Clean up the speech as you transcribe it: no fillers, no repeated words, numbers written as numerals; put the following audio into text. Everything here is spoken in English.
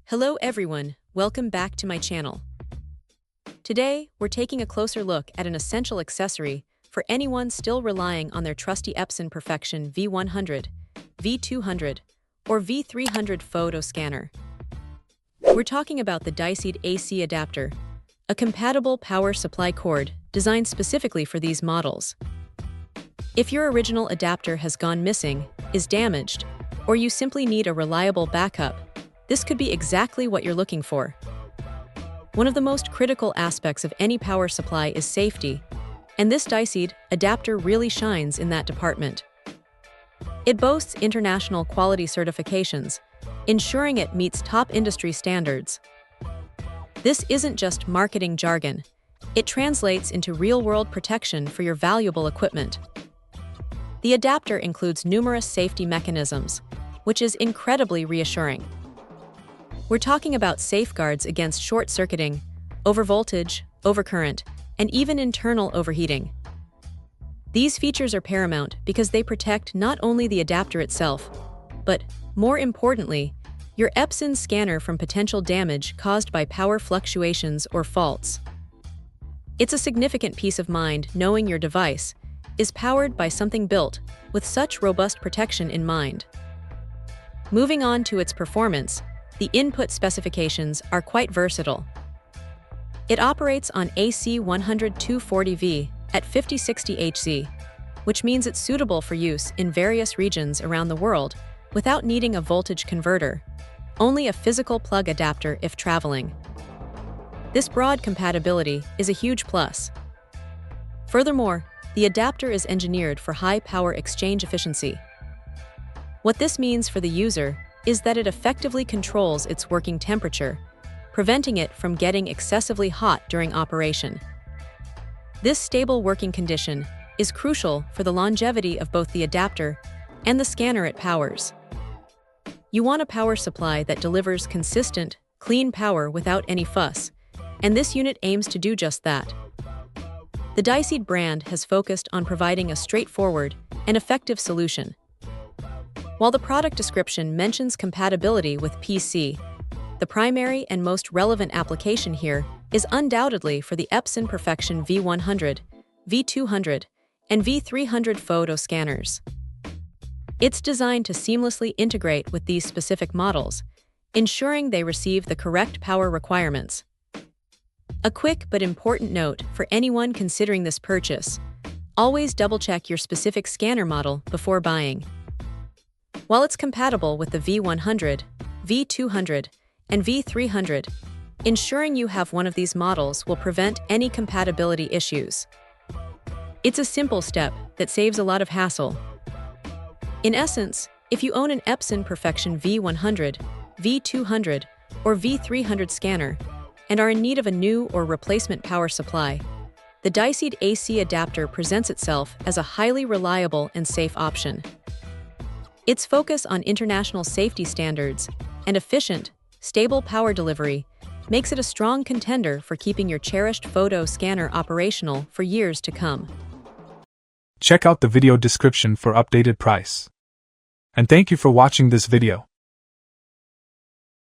Hello everyone, welcome back to my channel. Today, we're taking a closer look at an essential accessory for anyone still relying on their trusty Epson Perfection V100, V200, or V300 photo scanner. We're talking about the Diced AC adapter, a compatible power supply cord designed specifically for these models. If your original adapter has gone missing, is damaged, or you simply need a reliable backup, this could be exactly what you're looking for. One of the most critical aspects of any power supply is safety, and this Diced adapter really shines in that department. It boasts international quality certifications, ensuring it meets top industry standards. This isn't just marketing jargon. It translates into real-world protection for your valuable equipment. The adapter includes numerous safety mechanisms, which is incredibly reassuring. We're talking about safeguards against short-circuiting, overvoltage, overcurrent, and even internal overheating. These features are paramount because they protect not only the adapter itself, but, more importantly, your Epson scanner from potential damage caused by power fluctuations or faults. It's a significant peace of mind knowing your device is powered by something built with such robust protection in mind. Moving on to its performance, the input specifications are quite versatile. It operates on AC 100-240V at 5060 Hz, which means it's suitable for use in various regions around the world without needing a voltage converter, only a physical plug adapter if traveling. This broad compatibility is a huge plus. Furthermore, the adapter is engineered for high power exchange efficiency. What this means for the user is that it effectively controls its working temperature, preventing it from getting excessively hot during operation. This stable working condition is crucial for the longevity of both the adapter and the scanner it powers. You want a power supply that delivers consistent, clean power without any fuss, and this unit aims to do just that. The Diced brand has focused on providing a straightforward and effective solution. While the product description mentions compatibility with PC, the primary and most relevant application here is undoubtedly for the Epson Perfection V100, V200, and V300 photo scanners. It's designed to seamlessly integrate with these specific models, ensuring they receive the correct power requirements. A quick but important note for anyone considering this purchase: always double-check your specific scanner model before buying. While it's compatible with the V100, V200, and V300, ensuring you have one of these models will prevent any compatibility issues. It's a simple step that saves a lot of hassle. In essence, if you own an Epson Perfection V100, V200, or V300 scanner and are in need of a new or replacement power supply, the Diced AC adapter presents itself as a highly reliable and safe option. Its focus on international safety standards and efficient, stable power delivery makes it a strong contender for keeping your cherished photo scanner operational for years to come. Check out the video description for updated price. And thank you for watching this video.